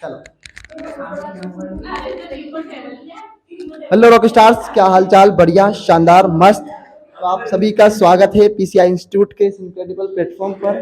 चलो। Hello rock stars, क्या हालचाल? बढ़िया, शानदार, मस्त। तो आप सभी का स्वागत है पीसीआई इंस्टीट्यूट के इस इनक्रेडिबल प्लेटफॉर्म पर।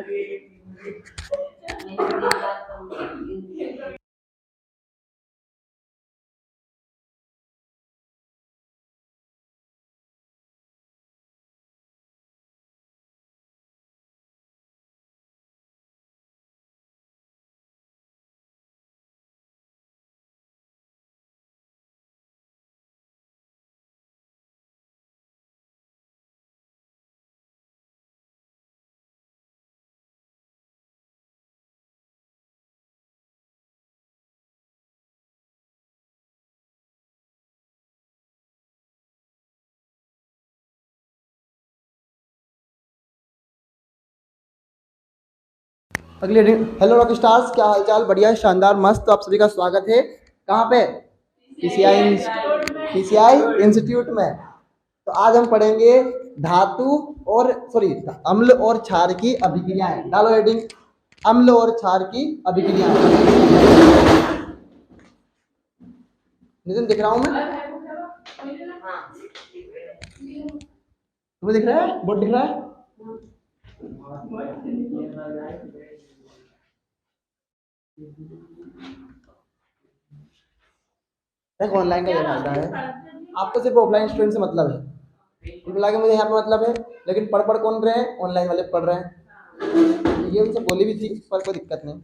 अगले हेलो रॉक स्टार्स, क्या हालचाल? बढ़िया, शानदार, मस्त। तो आप सभी का स्वागत है कहाँ पे? पीसीआई इंस्टीट्यूट में। तो आज हम पढ़ेंगे धातु और अम्ल और क्षार की अभिक्रियाएं। डालो हेडिंग, अम्ल और क्षार की अभिक्रियाएं। नितिन, दिख रहा हूं मैं? तुम्हें दिख रहा है? बोर्ड दिख रहा है? देखो, ऑनलाइन का ये फायदा है, आपको सिर्फ ऑफलाइन स्टूडेंट से मतलब है। इनको लगे मुझे यहाँ पे मतलब है, लेकिन पढ़ कौन रहे हैं? ऑनलाइन वाले पढ़ रहे हैं। ये उनसे बोली भी थी, पर कोई दिक्कत नहीं।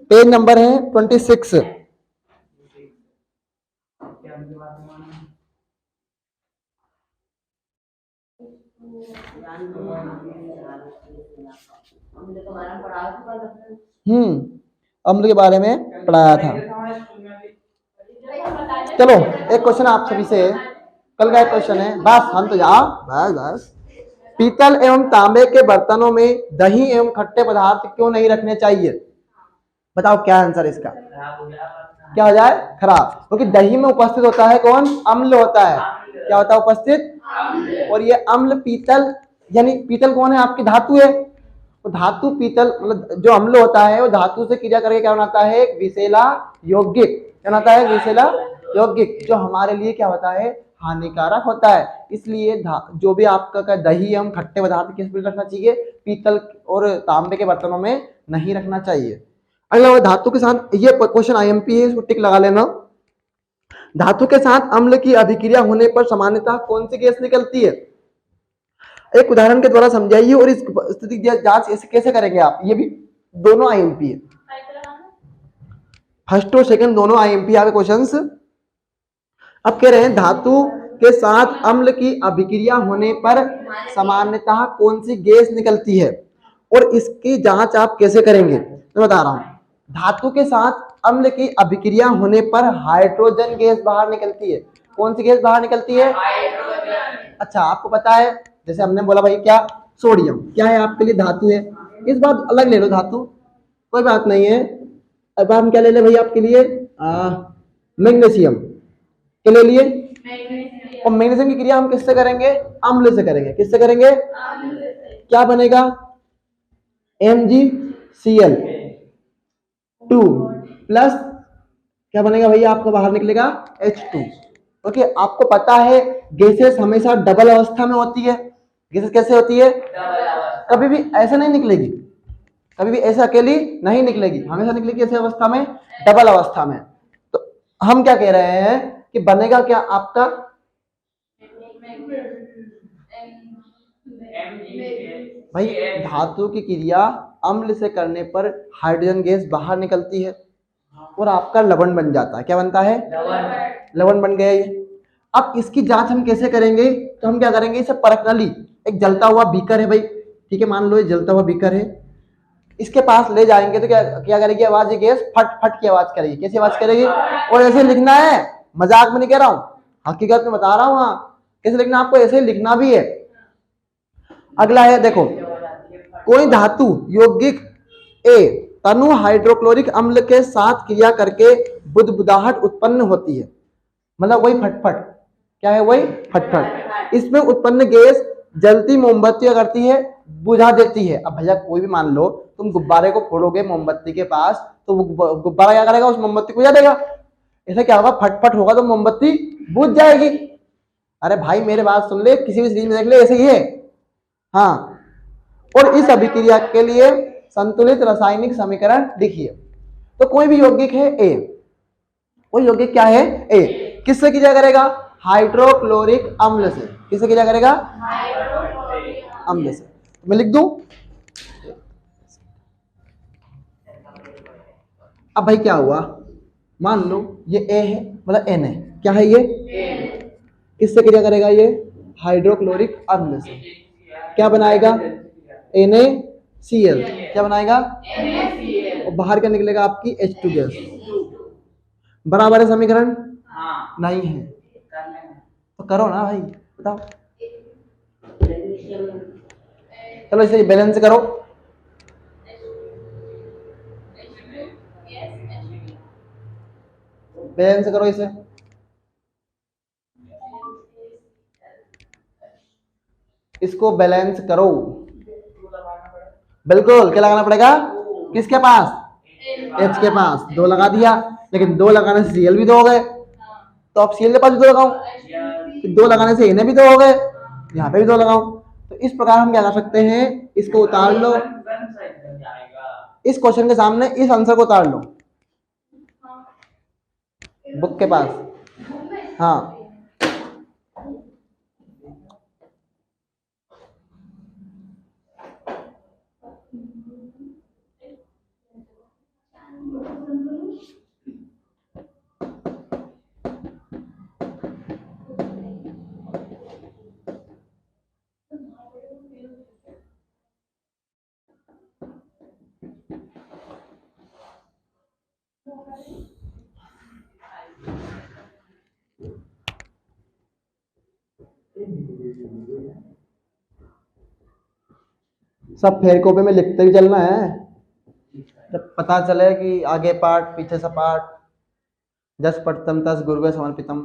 पेज नंबर है 26। अम्ल के बारे में पढ़ाया था। चलो, एक क्वेश्चन आप सभी से, कल का एक क्वेश्चन है, बस हम तो जाओ, बस। पीतल एवं तांबे के बर्तनों में दही एवं खट्टे पदार्थ क्यों नहीं रखने चाहिए? बताओ क्या आंसर इसका? क्या हो जाए? खराब। क्योंकि दही में उपस्थित होता है कौन? अम्ल होता है। क्या होता है उपस्थित? और ये अम्ल पीतल, यानी पीतल कौन है? आपकी धातु है। तो धातु पीतल, मतलब जो अम्ल होता है वो धातु से क्रिया करके क्या बनाता है? एक विषैला यौगिक। क्या बनाता है? विषैला यौगिक, जो हमारे लिए क्या होता है? हानिकारक होता है। इसलिए जो भी आपका दही एवं खट्टे पदार्थ किस में रखना चाहिए? पीतल और तांबे के बर्तनों में नहीं रखना चाहिए। अगला धातु के साथ, ये क्वेश्चन आईएमपी है, इसको टिक लगा लेना। धातु के साथ अम्ल की अभिक्रिया होने पर सामान्यतः कौन सी गैस निकलती है? एक उदाहरण के द्वारा समझाइए और इस स्थिति की जांच कैसे करेंगे आप? ये भी दोनों आईएमपी है, फर्स्ट और सेकंड दोनों आईएमपी आगे क्वेश्चंस। अब कह रहे हैं धातु के साथ अम्ल की अभिक्रिया होने पर सामान्यतः कौन सी गैस निकलती है और इसकी जांच आप कैसे करेंगे? मैं बता रहा हूं। धातु के साथ अम्ल की अभिक्रिया होने पर हाइड्रोजन गैस बाहर निकलती है। कौन सी गैस बाहर निकलती है? अच्छा, आपको पता है, जैसे हमने बोला भाई क्या? सोडियम क्या है आपके लिए? धातु है। इस बार अलग ले लो धातु, कोई बात नहीं है। अब हम क्या ले ले भाई आपके लिए? मैग्नीशियम। क्या ले लिए? और मैग्नीशियम की क्रिया हम किससे करेंगे? अम्ल से करेंगे। किससे करेंगे? क्या बनेगा? MgCl2 प्लस क्या बनेगा भैया आपका? बाहर निकलेगा H2। ओके, आपको पता है गैसेस हमेशा डबल अवस्था में होती है। गैसेस कैसे होती है? कभी भी ऐसे नहीं निकलेगी, कभी भी ऐसे अकेली नहीं निकलेगी, हमेशा निकलेगी ऐसे अवस्था में, डबल अवस्था में। तो हम क्या कह रहे हैं कि बनेगा क्या आपका? भाई धातु की क्रिया अम्ल से करने पर हाइड्रोजन गैस बाहर निकलती है और आपका लवण बन जाता है। क्या बनता है? लवण बन गया ये। अब इसकी जांच हम कैसे करेंगे? तो हम क्या करेंगे? इसे परखनली, एक जलता हुआ बीकर है भाई, ठीक है, मान लो ये जलता हुआ बीकर है, इसके पास ले जाएंगे तो क्या क्या करेगी? आवाज, ये गैस फट फट की आवाज करेगी। कैसी आवाज करेगी? और ऐसे लिखना है, मजाक में नहीं कह रहा हूं, हकीकत में बता रहा हूं। हाँ, कैसे लिखना? आपको ऐसे लिखना भी है। अगला है, देखो, कोई धातु यौगिक ए तनु हाइड्रोक्लोरिक अम्ल के साथ क्रिया करके बुदबुदाहट उत्पन्न होती है। मतलब वही फटफट, क्या है? वही फटफट। इसमें उत्पन्न गैस जलती मोमबत्ती करती है, बुझा देती है। अब भैया कोई भी मान लो तुम गुब्बारे को फोड़ोगे मोमबत्ती के पास, तो वो गुब्बारा क्या करेगा, उस मोमबत्ती को बुझा देगा। ऐसा क्या होगा, फटफट होगा तो मोमबत्ती बुझ जाएगी। अरे भाई मेरे बात सुन ले, किसी भी सीरीज में देख ले ऐसे ही है। हाँ, और इस अभिक्रिया के लिए संतुलित रासायनिक समीकरण लिखिए। तो कोई भी यौगिक है ए, वो यौगिक क्या है, ए, किससे क्रिया करेगा, हाइड्रोक्लोरिक अम्ल से। किससे क्रिया करेगा, अम्ल से। मैं लिख दूं। अब भाई क्या हुआ, मान लो ये ए है, मतलब एन है, क्या है ये, किससे क्रिया करेगा, ये हाइड्रोक्लोरिक अम्ल से। क्या बनाएगा, NaCl। क्या बनाएगा, और बाहर क्या निकलेगा, आपकी H2 गैस। बराबर है समीकरण, नहीं है तो करो ना भाई, बताओ। चलो इसे बैलेंस करो। बैलेंस करो इसे। इसको बैलेंस करो, बिल्कुल। क्या लगाना पड़ेगा, किसके पास, H के पास। 2 लगा दिया, लेकिन 2 लगाने से Cl भी 2 हो गए, तो अब Cl के पास भी 2 लगाऊं, 2 लगाने से Na भी 2 हो गए, यहाँ पे भी 2 लगाऊं। तो इस प्रकार हम क्या कर सकते हैं, इसको उतार लो, इस क्वेश्चन के सामने इस आंसर को उतार लो बुक के पास। हाँ, सब फेर कॉपी में लिखते भी चलना है, जब पता चले कि आगे पाठ पीछे सा पाठ। जस पठतम तस गुरुवे समर्पितम।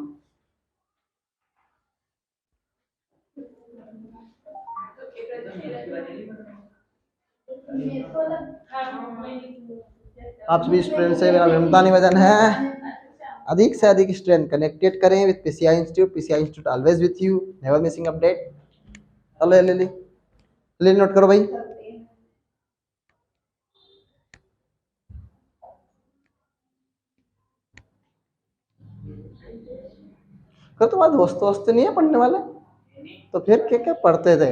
आप सभी स्टूडेंट से मेरा विनम्रता निवेदन है, अधिक से अधिक स्टूडेंट कनेक्टेड करें with PCI institute. PCI institute always with you, never missing update. चलो ले नोट करो भाई। तो तुम्हारे दोस्त नहीं है पढ़ने वाले, तो फिर क्या क्या पढ़ते थे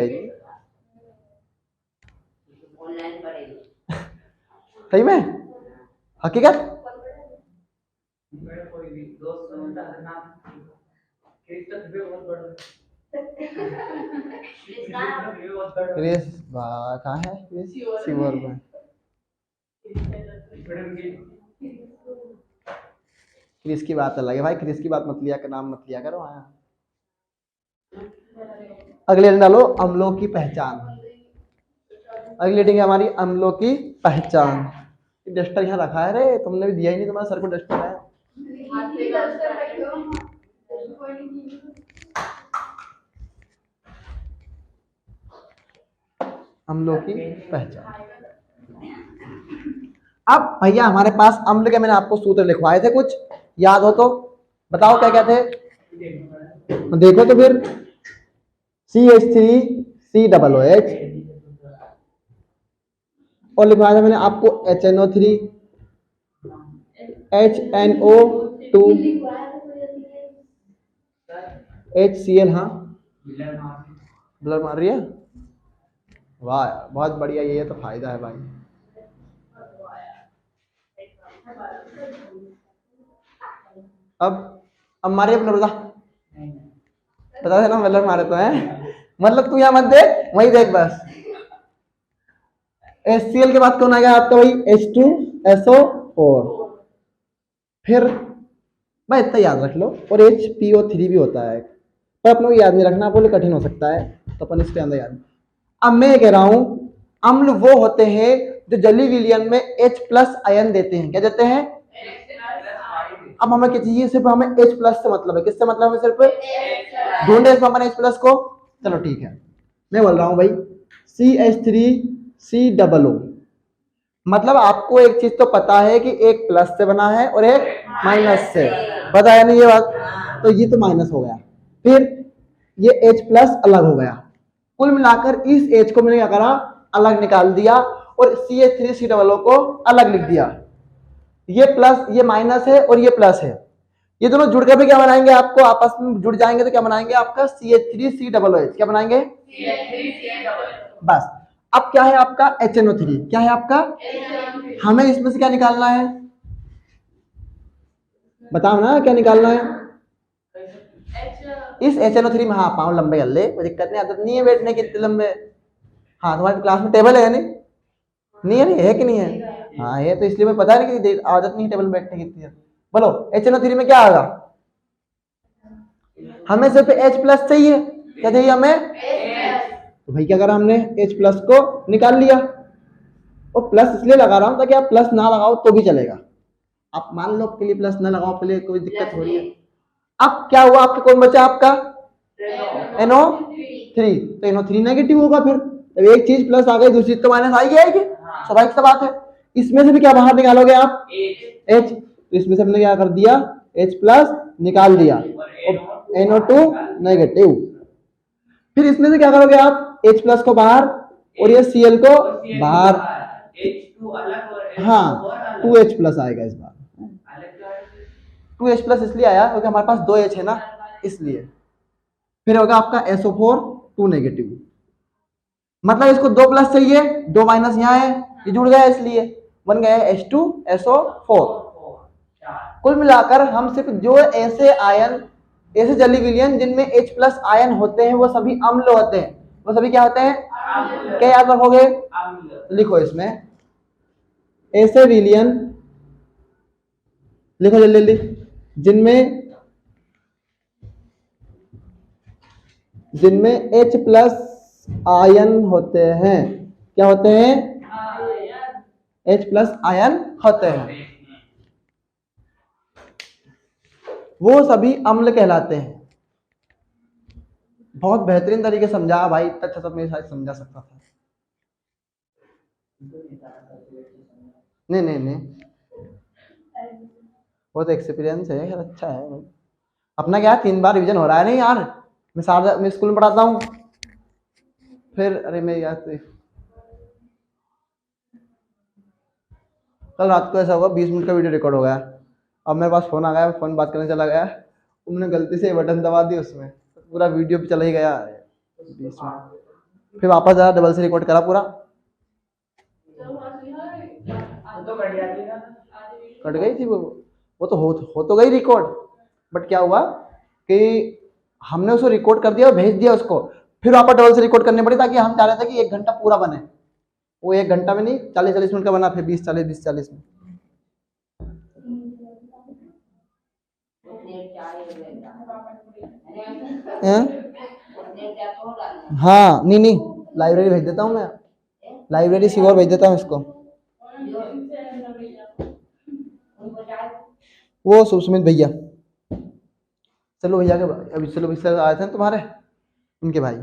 सही में, हकीकत। क्रिस कहाँ है, सिवर में। क्रिस की बात अलग है भाई, क्रिस की बात मत लिया, का नाम मत लिया करो। अगले दिन डालो अम्लों की पहचान। अगली रीडिंग है हमारी अम्लों की पहचान। डस्टर यहाँ रखा है रे, तुमने भी दिया ही नहीं, तुम्हारे सर को डस्टर है। अम्लों की पहचान। अब भैया हमारे पास अम्ल के मैंने आपको सूत्र लिखवाए थे, कुछ याद हो तो बताओ क्या क्या थे। देखो तो फिर CH3COOH, और लिखवाया था मैंने आपको HNO3, HNO2, HCl। हाँ, ब्लर मार रही है, वाह यार बहुत बढ़िया, ये तो फायदा है भाई। अब मारे अपने पता है ना, ब्लर मारे तो है, मतलब तू यहाँ मत देख, वही देख बस। HCl के बाद कौन आएगा आपका भाई, H2SO4। फिर भाई इतना याद रख लो, और HPO3 भी होता है, पर अपनों को याद नहीं रखना, बोले कठिन हो सकता है, तो अपन इसके अंदर याद। अब मैं कह रहा हूं अम्ल वो होते हैं जो जलीय विलयन में H+ आयन देते हैं। क्या देते हैं, अब हमें क्या चाहिए, सिर्फ हमें H+ से मतलब है। किससे मतलब है, सिर्फ ढूंढे इसमें अपन H+ को। चलो ठीक है, मैं बोल रहा हूं भाई CH3COO। मतलब आपको एक चीज तो पता है कि एक प्लस से बना है और एक माइनस से, पता है नहीं ये बात? तो ये तो माइनस हो गया, फिर ये H प्लस अलग हो गया। कुल मिलाकर इस H को मैंने क्या करा, अलग निकाल दिया और CH3COO को अलग लिख दिया। ये प्लस, ये माइनस है और ये प्लस है, ये दोनों जुड़ कर भी क्या बनाएंगे, आपको आपस में जुड़ जाएंगे तो क्या बनाएंगे, आपका CH3COOH। क्या बनाएंगे? बस। अब क्या है आपका HNO3, क्या है आपका? हमें इसमें से क्या निकालना है, बताओ ना क्या निकालना है? इस HNO3 में, हाँ पाँव लंबे कर ले, कोई दिक्कत नहीं, आदत नहीं है बैठने की इतने लंबे। हाँ तुम्हारे क्लास में टेबल है नहीं? नहीं है, नहीं है कि नहीं है? हाँ ये तो इसलिए मैं पता नहीं कि आदत नहीं टेबल बैठने की इतनी। बोलो HNO3 में क्या आएगा? हमें सिर्फ H प्लस चाहिए, क्या चाहिए हमें? तो भाई क्या करा हमने, H प्लस को निकाल लिया। और प्लस इसलिए लगा रहा हूं ताकि आप प्लस ना लगाओ तो भी चलेगा। आप मान लो आपके लिए प्लस ना लगाओ, आपके लिए कोई दिक्कत हो रही है। अब क्या हुआ, आपके कौन बचा आपका? NO3। तो NO3 नेगेटिव होगा। फिर जब एक चीज प्लस आ गई दूसरी तो माइनस आएगी आएगी, स्वाभाविक सा बात है। इसमें से भी क्या बाहर निकालोगे आप? H। तो इसमें से हमने क्या कर दिया, H प्लस निकाल दिया और NO2 नेगेटिव। फिर इसमें से क्या करोगे आप, H प्लस को बाहर और ये Cl को बाहर। हाँ 2H प्लस आएगा इस बार। 2H प्लस इसलिए आया क्योंकि हमारे पास 2H है ना, इसलिए। फिर होगा आपका SO4 2 नेगेटिव। मतलब इसको 2 प्लस चाहिए, 2 माइनस यहाँ है, ये जुड़ गया इसलिए बन गया H2SO4। कुल मिलाकर हम सिर्फ जो ऐसे आयन, ऐसे जली विलयन जिनमें H प्लस आयन होते हैं वो सभी अम्ल होते हैं। वो सभी क्या होते हैं? क्या याद रखोगे? लिखो इसमें ऐसे विलयन, लिखो जल्दी जल्दी, जिनमें H प्लस आयन होते हैं। क्या होते हैं? H प्लस आयन होते हैं, वो सभी अम्ल कहलाते हैं। बहुत बेहतरीन तरीके समझा भाई, इतना अच्छा सब मेरे साथ समझा सकता था। नहीं नहीं नहीं, बहुत एक्सपीरियंस है, अच्छा है भाई। अपना क्या 3 बार रिवीजन हो रहा है नहीं यार, मैं स्कूल में पढ़ाता हूँ। फिर अरे मैं यार कल रात को ऐसा हुआ 20 मिनट का वीडियो रिकॉर्ड हो गया। अब मेरे पास फोन आ गया, फोन बात करने चला गया, उन्होंने गलती से बटन दबा दी, उसमें पूरा वीडियो भी चला ही गया 20 मिनट। फिर वापस आया, डबल से रिकॉर्ड करा पूरा, कट गई थी वो तो हो तो गई रिकॉर्ड। बट क्या हुआ कि हमने उसको रिकॉर्ड कर दिया और भेज दिया उसको, फिर वापस डबल से रिकॉर्ड करनी पड़ी, ताकि हम चाह रहे थे कि 1 घंटा पूरा बने। वो 1 घंटा में नहीं, 40-40 मिनट का बना, फिर 20-40 में। हाँ नहीं नहीं, लाइब्रेरी भेज देता हूँ मैं, लाइब्रेरी सिवोर भेज देता हूँ इसको। वो सुमित भैया, चलो भैया के अभी, चलो भैया आए थे तुम्हारे, उनके भाई।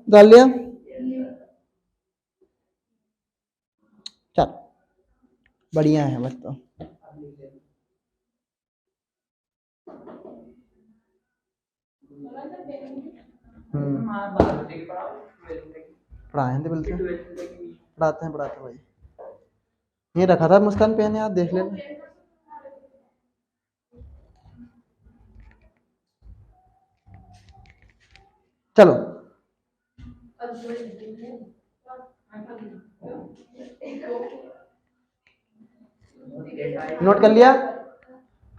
डाल लिया, चल बढ़िया है बस। तो पढ़ाए थे बिल्कुल, पढ़ाते हैं भाई। ये रखा था मुस्कान पेन, यार देख लेना। चलो नोट कर लिया,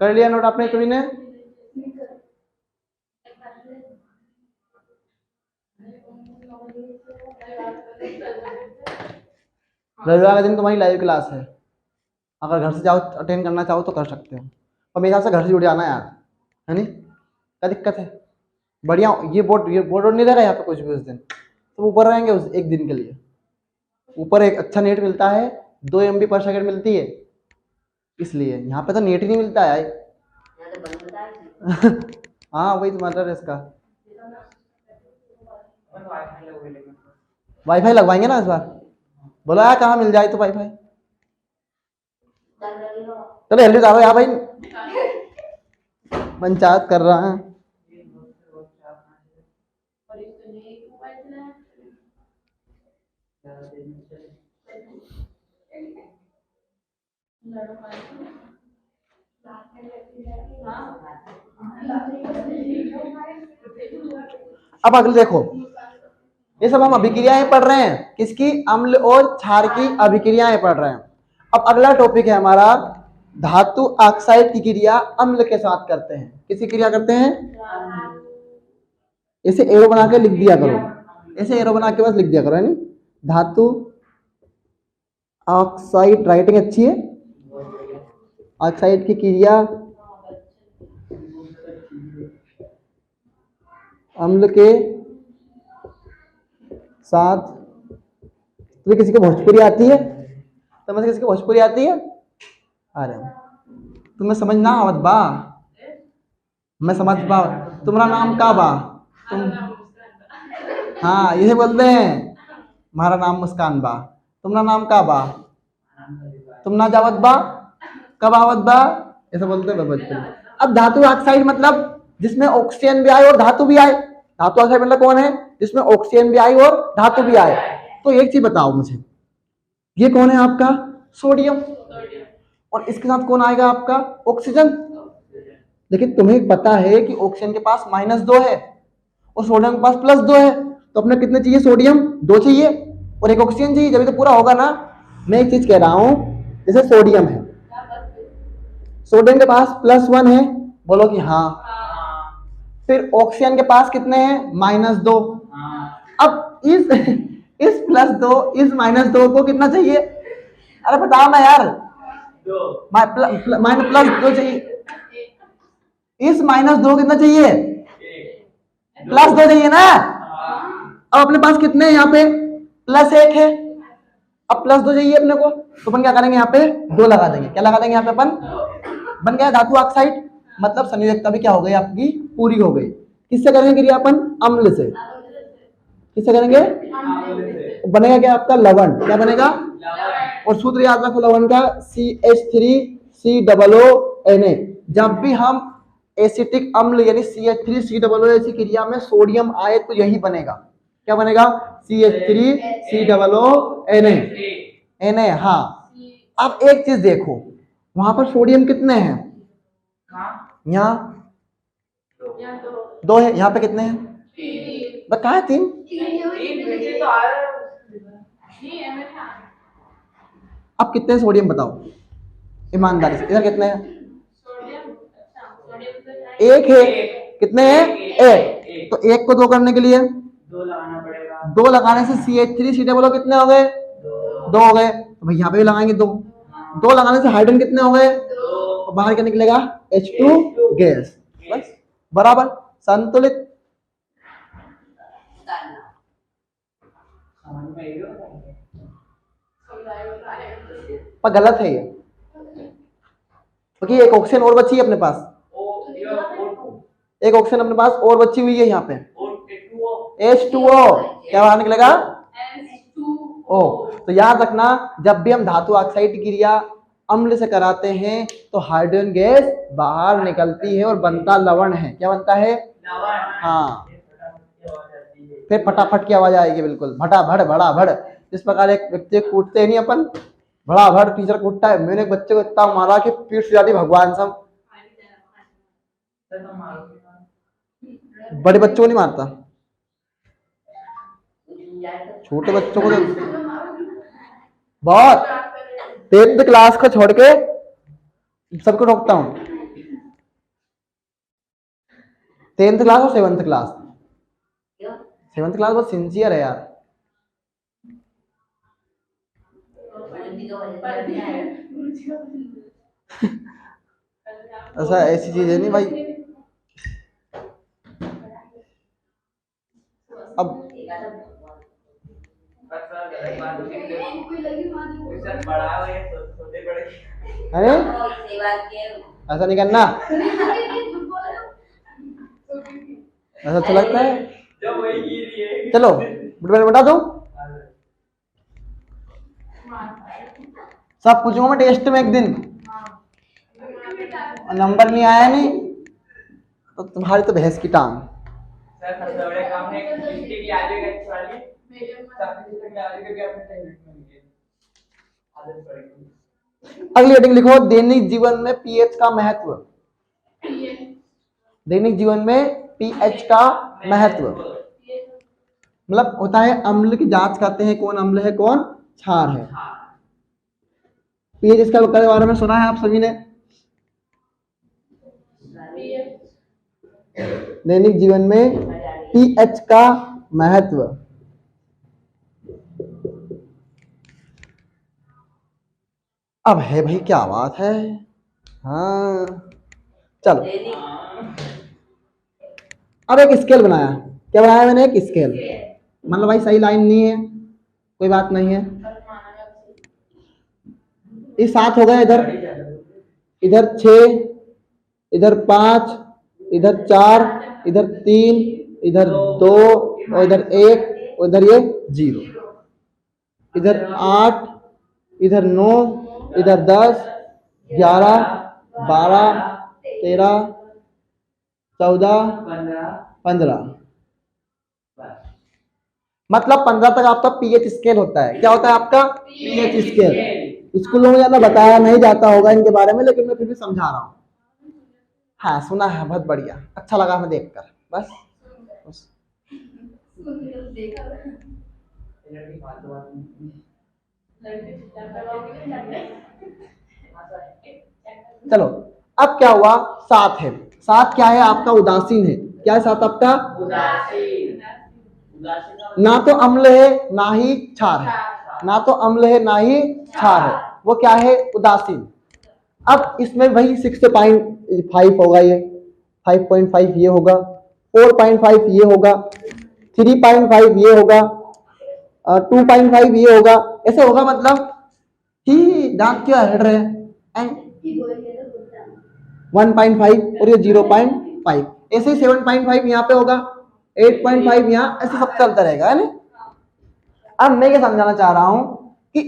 कर लिया नोट आपने सभी ने? रविवार का दिन तुम्हारी लाइव क्लास है, अगर घर से जाओ अटेंड करना चाहो तो कर सकते हो, और मेरे हिसाब से घर से जुड़ जाना यार, है नहीं? क्या दिक्कत है? बढ़िया। ये बोर्ड नहीं रहेगा यहाँ पे कुछ भी उस दिन, तो ऊपर रहेंगे उस एक दिन के लिए। ऊपर एक अच्छा नेट मिलता है, 2 MB पर सेकंड मिलती है, इसलिए यहाँ पे तो नेट ही नहीं मिलता है। हाँ वही तो मैटर है इसका। वाईफाई लगवाएंगे ना इस बार। बोलो यार कहाँ मिल जाए तो वाईफाई। चलो जल्दी बताओ यार भाई, पंचायत कर रहा है। अब अगले देखो, ये सब हम अभिक्रियाएं पढ़ रहे हैं, किसकी? अम्ल और क्षार की अभिक्रियाएं पढ़ रहे हैं। अब अगला टॉपिक है हमारा, धातु ऑक्साइड की क्रिया अम्ल के साथ करते हैं। किसकी क्रिया करते हैं? इसे एरो बना के लिख दिया करो, ऐसे एरो बना के बस लिख दिया करो, है नहीं? धातु ऑक्साइड, राइटिंग अच्छी है। ऑक्साइड की क्रिया अम्ल के साथ। तुम्हें किसी को भोजपुरी आती है? तुम्हें किसी को भोजपुरी आती है? अरे तुम्हें समझ ना आवत बा, मैं समझ पा। तुम्हारा नाम का बा? तुम, हाँ ये बोलते हैं हमारा नाम मुस्कान बा। तुम्हारा नाम का बा? तुम ना जावत बा, कब आवत बा, ऐसा बोलते हैं भोजपुरी। अब धातु ऑक्साइड मतलब जिसमें ऑक्सीजन भी आए और धातु भी आए। धातु ऑक्साइड मतलब कौन है? जिसमें ऑक्सीजन भी आई और धातु भी आए। तो एक चीज बताओ मुझे, ये कौन है आपका? सोडियम। और इसके साथ कौन आएगा आपका? ऑक्सीजन। लेकिन तुम्हें पता है कि ऑक्सीजन के पास -2 है और सोडियम के पास +2 है, तो अपने कितने चाहिए? सोडियम 2 चाहिए और एक ऑक्सीजन चाहिए, जब तो पूरा होगा ना। मैं एक चीज कह रहा हूं, जैसे सोडियम है, सोडियम के पास +1 है, बोलो कि हाँ। फिर ऑक्सीजन के पास कितने हैं? -2। अब इस +2 इस -2 को कितना चाहिए? अरे बताओ ना यार, +2 चाहिए। इस -2 कितना चाहिए? +2 चाहिए ना। अब अपने पास कितने हैं यहाँ पे? +1 है। अब +2 चाहिए अपने को, तो अपन क्या करेंगे? यहाँ पे 2 लगा देंगे। क्या लगा देंगे यहाँ पे अपन? बन गया धातु ऑक्साइड। मतलब संयोजकता भी क्या हो गई आपकी? पूरी हो गई। किससे करेंगे क्रिया अपन? अम्ल से। किससे करेंगे? बनेगा क्या आपका? लवण। क्या बनेगा? और सूत्र याद रखो लवण का, CH3COO Na। जब भी हम एसिटिक अम्ल यानी CH3COO ऐसी क्रिया में सोडियम आए तो यही बनेगा। क्या बनेगा? CH3COO Na। हाँ। अब एक चीज देखो, वहां पर सोडियम कितने हैं? यहाँ 2 है, यहाँ पे कितने हैं? कहाँ है? 3। अब कितने सोडियम बताओ ईमानदारी से, इधर कितने हैं? 1 है। कितने हैं? 1। तो 1 को 2 करने के लिए 2 लगाना पड़ेगा। 2 लगाने से CH3COO कितने हो गए? 2 हो गए। तो भाई यहाँ पे भी लगाएंगे 2। 2 लगाने से हाइड्रोजन कितने हो गए? तो बाहर क्या निकलेगा? H2 gas. बस बराबर संतुलित। पर गलत है ये, क्योंकि एक ऑक्सीजन और बची है अपने पास। एक ऑक्सीजन अपने पास और बची हुई है यहाँ पे, H2O। क्या बाहर निकलेगा? O। तो याद रखना, जब भी हम धातु ऑक्साइड की क्रिया अम्ल से कराते हैं तो हाइड्रोजन गैस बाहर निकलती है और बनता लवण है। क्या बनता है? हाँ। फिर फटाफट की आवाज आएगी, बिल्कुल भटाभड़ भड़ाभड़। इस प्रकार एक व्यक्ति कूटते नहीं अपन, भड़ाभड़ टीचर कूटता है। मैंने एक बच्चे को इतना मारा कि पीठ से जाती भगवान सब। बड़े बच्चों को नहीं मारता, छोटे बच्चों को तो बहुत। 10th क्लास को छोड़ के सबको रोकता हूँ। 10th क्लास और 7th क्लास। 7th क्लास बहुत सिंसियर है यार। ऐसा ऐसी चीज है नहीं भाई। अब अरे ऐसा नहीं करना। ऐसा अच्छा लगता है? चलो मैंने बता दूं, सब पूछूंगा मैं टेस्ट में एक दिन, नंबर नहीं आया नहीं तो तुम्हारी तो भैंस की टांग। अगली हेडिंग लिखो, दैनिक जीवन में पीएच का महत्व। दैनिक जीवन में पीएच का महत्व मतलब होता है अम्ल की जांच करते हैं कौन अम्ल है कौन क्षार है। पीएच इसका बारे में सुना है आप सभी ने? दैनिक जीवन में पीएच का महत्व। अब है भाई क्या बात है। हाँ चलो, अब एक स्केल बनाया। क्या बनाया मैंने? एक स्केल। मतलब भाई सही लाइन नहीं है, कोई बात नहीं है। ये 7 हो गए, इधर 6, इधर 5, इधर 4, इधर 3, इधर 2 और इधर 1 और इधर ये 0, इधर 8, इधर 9, इधर 10, 11, 12, 13, 14, 15। मतलब 15 तक आपका पीएच स्केल होता है। क्या होता है आपका? PH scale. स्कूलों में ज्यादा बताया नहीं जाता होगा इनके बारे में, लेकिन मैं फिर भी समझा रहा हूँ। हाँ सुना है, बहुत बढ़िया, अच्छा लगा हमें देखकर। बस चलो, अब क्या हुआ? 7 है। 7 क्या है आपका? उदासीन है। क्या है 7 आपका? उदासीन। ना तो अम्ल है ना ही क्षार है, ना तो अम्ल है ना ही क्षार है, वो क्या है? उदासीन। अब इसमें वही 6.5 होगा, ये 5.5 ये होगा, 4.5 ये होगा, 3.5 ये होगा, 2.5 ये होगा, ऐसे होगा। मतलब ही दांत क्यों हट रहे हैं? 1.5 और ये 0.5, ऐसे ही 7.5 यहाँ पे होगा, 8.5 यहाँ, ऐसे सब चलता रहेगा, है ना। अब मैं क्या समझाना चाह रहा हूं कि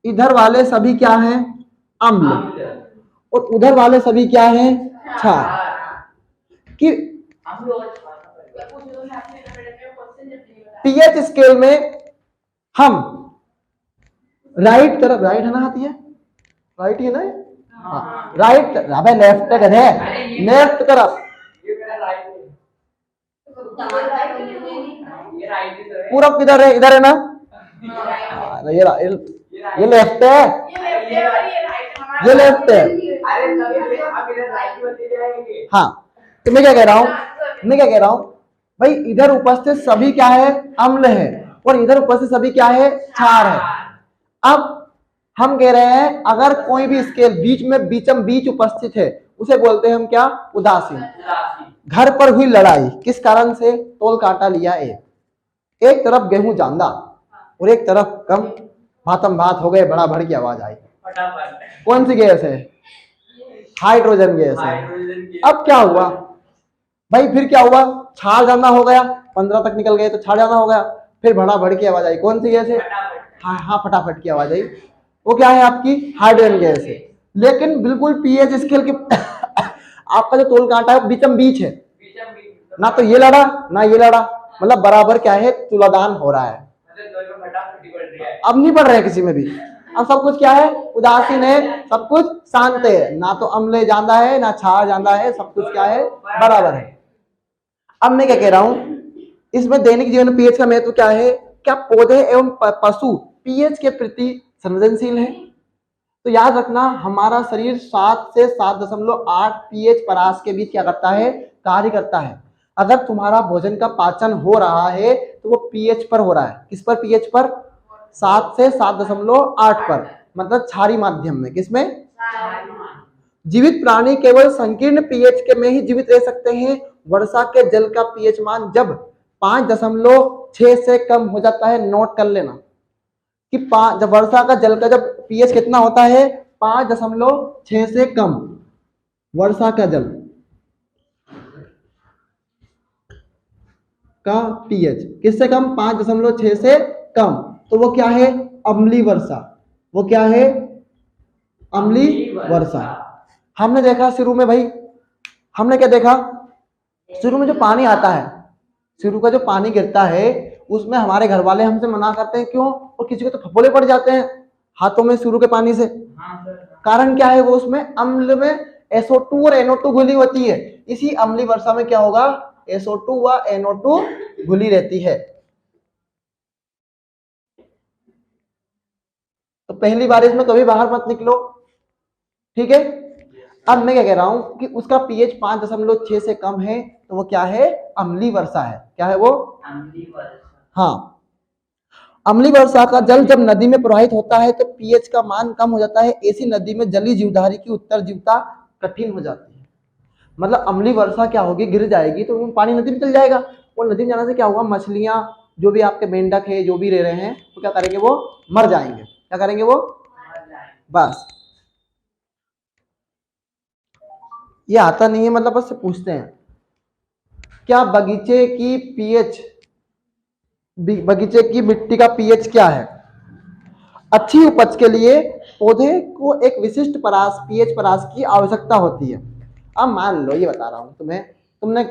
इधर वाले सभी क्या हैं? अम्ल। और उधर वाले सभी क्या हैं? क्षार। कि पीएच स्केल में हम राइट तरफ, राइट है ना, हाथ ये राइट ही है ना, हाँ राइट, अबे लेफ्ट है, लेफ्ट तरफ पूरब किधर है? इधर है ना, ये लेफ्ट है, ये लेफ्ट है। हाँ तो मैं क्या कह रहा हूँ भाई, इधर उपस्थित सभी क्या है? अम्ल है, और इधर उपस्थित सभी क्या है? क्षार है। अब हम कह रहे हैं अगर कोई भी स्केल बीच में बीच उपस्थित है उसे बोलते हैं हम क्या? उदासीन। घर पर हुई लड़ाई किस कारण से? तोल कांटा लिया एक तरफ गेहूं जांदा और एक तरफ कम, भातम भात हो गए, बड़ा भड़ की आवाज आई। कौन सी गैस है? हाइड्रोजन गैस है। अब क्या हुआ भाई? फिर क्या हुआ? छाड़ जाना हो गया, 15 तक निकल गए तो छाड़ जाना हो गया, फिर बड़ा भड़ की आवाज आई। कौन सी गैस है? हाँ फटाफट की आवाज आई, वो क्या है? आपकी हाइड्रोजन गैस है। लेकिन बिल्कुल पीएच स्केल के आपका जो तोल कांटा है बीचम बीच है, ना तो ये लड़ा ना ये लड़ा, मतलब बराबर क्या है? तुलादान हो रहा है। अब नहीं बढ़ रहे किसी में भी, अब सब कुछ क्या है? उदासीन है, सब कुछ शांत है, ना तो अम्ल जाना है ना क्षार जाना है, सब कुछ क्या है? बराबर है। अब मैं क्या कह रहा हूं, इसमें दैनिक जीवन में पीएच का महत्व क्या है? क्या पौधे एवं पशु पीएच के प्रति संवेदनशील है? तो याद रखना, हमारा शरीर 7 से 7.8 पीएच परास के बीच क्या करता है? कार्य करता है। अगर तुम्हारा भोजन का पाचन हो रहा है तो वो पीएच पर हो रहा है। किस पर? पीएच पर, 7 से 7.8 पर, मतलब क्षारीय माध्यम में। किसमें? जीवित प्राणी केवल संकीर्ण पीएच के में ही जीवित रह सकते हैं। वर्षा के जल का पीएच मान जब 5.6 से कम हो जाता है, नोट कर लेना कि जब वर्षा का जल का जब पीएच कितना होता है? 5.6 से कम, वर्षा का जल का पीएच किससे कम, 5.6 से कम, तो वो क्या है, अम्लीय वर्षा। वो क्या है, अम्लीय वर्षा। हमने देखा शुरू में भाई, हमने क्या देखा, शुरू में जो पानी आता है, शुरू का जो पानी गिरता है उसमें हमारे घर वाले हमसे मना करते हैं, क्यों, और किसी को तो फफोले पड़ जाते हैं हाथों में शुरू के पानी से। कारण क्या है, वो उसमें अम्ल में SO2 और NO2 घुली होती है। इसी अम्लीय वर्षा में क्या होगा, SO2 व NO2 घुली रहती है। तो पहली बारिश में कभी बाहर मत निकलो, ठीक है। अब मैं क्या कह रहा हूं कि उसका पीएच 5.6 से कम है, तो वो क्या है, अम्लीय वर्षा है। क्या है वो, अम्लीय वर्षा। हाँ, अम्लीय वर्षा का जल जब नदी में प्रवाहित होता है तो पीएच का मान कम हो जाता है। ऐसी नदी में जलीय जीवधारी की उत्तरजीविता कठिन हो जाती है। मतलब अम्लीय वर्षा क्या होगी, गिर जाएगी तो पानी नदी में चल जाएगा, और नदी में जाने से क्या होगा, मछलियां, जो भी आपके मेंढक है, जो भी रह रहे हैं, तो क्या करेंगे, वो मर जाएंगे। क्या करेंगे वो, बस। ये आता नहीं है, मतलब बस पूछते हैं। क्या बगीचे की पीएच, बगीचे की मिट्टी का पीएच क्या है। अच्छी उपज के लिए पौधे को एक विशिष्ट परास, पीएच परास की आवश्यकता होती है। अब मान लो, ये बता रहा हूं तुम्हें, तुमने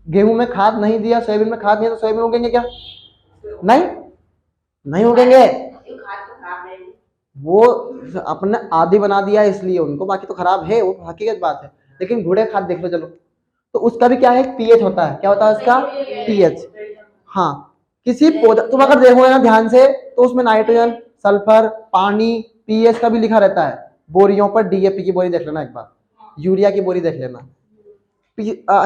गेहूं में खाद नहीं दिया, सोयाबीन में खाद नहीं, तो सोयाबीन उगेंगे क्या, नहीं उगेंगे। वो अपने आदि बना दिया इसलिए उनको, बाकी तो खराब है, वो हकीकत बात है। लेकिन घोड़े खाद देख लो, चलो, तो उसका भी क्या है, पीएच होता है। क्या होता है उसका, पीएच। हाँ, किसी पौधा, तुम अगर देखोगे ना ध्यान से, तो उसमें नाइट्रोजन, सल्फर, पानी, पीएच का भी लिखा रहता है। बोरियों पर डीएपी की बोरी देख लेना एक बार, यूरिया की बोरी देख लेना।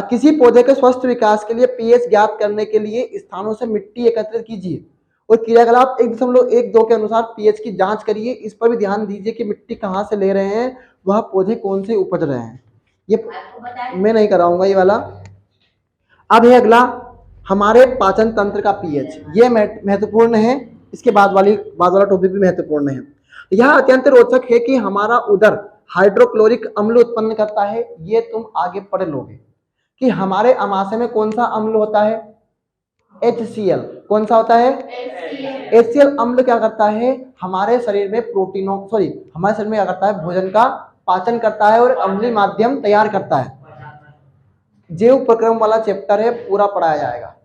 किसी पौधे के स्वस्थ विकास के लिए पीएच ज्ञात करने के लिए स्थानों से मिट्टी एकत्रित कीजिए और क्रियाकलाप 1.12 के अनुसार पीएच की जांच करिए। इस पर भी ध्यान दीजिए कि मिट्टी कहाँ से ले रहे हैं, वह पौधे कौन से उपज रहे हैं। ये मैं नहीं कराऊंगा ये वाला। अब है अगला, हमारे पाचन तंत्र का पीएच। ये महत्वपूर्ण है, इसके बाद वाला टॉपिक भी महत्वपूर्ण है। यह अत्यंत रोचक है कि हमारा उदर हाइड्रोक्लोरिक अम्ल उत्पन्न करता है। ये तुम आगे पढ़ लोगे कि हमारे अमाशय में कौन सा अम्ल होता है, HCl। कौन सा होता है, HCl अम्ल क्या करता है, हमारे शरीर में हमारे शरीर में क्या करता है, भोजन का पाचन करता है और अम्लीय माध्यम तैयार करता है। जैव प्रक्रम वाला चैप्टर है, पूरा पढ़ाया जाएगा।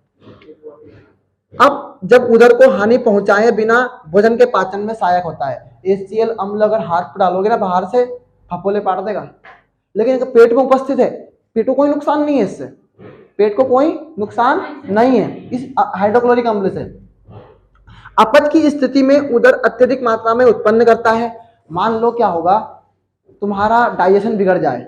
अब जब उदर को हानि पहुंचाए बिना भोजन के पाचन में सहायक होता है। HCl अम्ल अगर हाथ पर डालोगे ना, बाहर से फपोले पाट देगा, लेकिन पेट में उपस्थित है, पेट को कोई नुकसान नहीं है, इससे पेट को कोई नुकसान नहीं है इस हाइड्रोक्लोरिक अम्ल से। अपच की स्थिति में उदर अत्यधिक मात्रा में उत्पन्न करता है। मान लो क्या होगा, तुम्हारा डाइजेशन बिगड़ जाए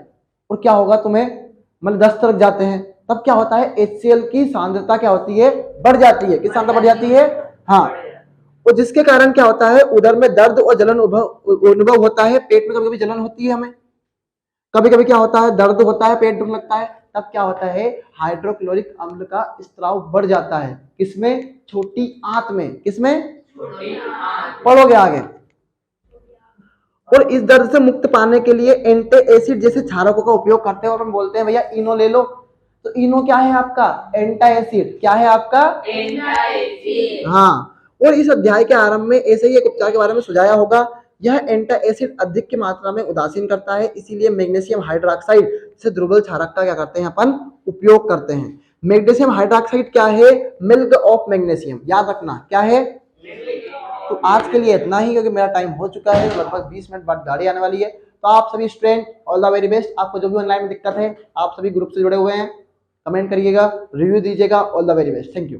और क्या होगा, तुम्हें मतलब दस्त लग जाते हैं, तब क्या होता है, HCl की सांद्रता क्या होती है, बढ़ जाती है। किस सांद्रता बढ़ जाती है, हाँ, और जिसके कारण क्या होता है, उदर में दर्द और जलन अनुभव होता है। पेट में कभी कभी जलन होती है, हमें कभी कभी क्या होता है, दर्द होता है, पेट दुखने लगता है, तब क्या होता है, हाइड्रोक्लोरिक अम्ल का स्त्राव बढ़ जाता है। किसमें, छोटी आंत में। किसमें, पढ़ोगे आगे। और इस दर्द से मुक्त पाने के लिए एंटी एसिड जैसे क्षारकों का उपयोग करते हैं, और हम बोलते हैं भैया इनो ले लो। तो इनो क्या है आपका, एंटी एसिड। क्या है आपका, एंटी एसिड। हाँ, और इस अध्याय के आरंभ में ऐसे ही एक उपचार के बारे में सुझाया होगा। यह एंटी एसिड अधिक की मात्रा में उदासीन करता है, इसीलिए मैग्नीशियम हाइड्रोक्साइड से दुर्बल क्षारक का क्या करते हैं अपन, उपयोग करते हैं। मैग्नीशियम हाइड्रोक्साइड क्या है, मिल्क ऑफ मैग्नीशियम, याद रखना क्या है। तो आज के लिए इतना ही, क्योंकि मेरा टाइम हो चुका है, लगभग 20 मिनट बाद गाड़ी आने वाली है। तो आप सभी student all the very best. आपको जो भी ऑनलाइन में दिक्कत है, आप सभी ग्रुप से जुड़े हुए हैं, कमेंट करिएगा, रिव्यू दीजिएगा। All the very best, thank you.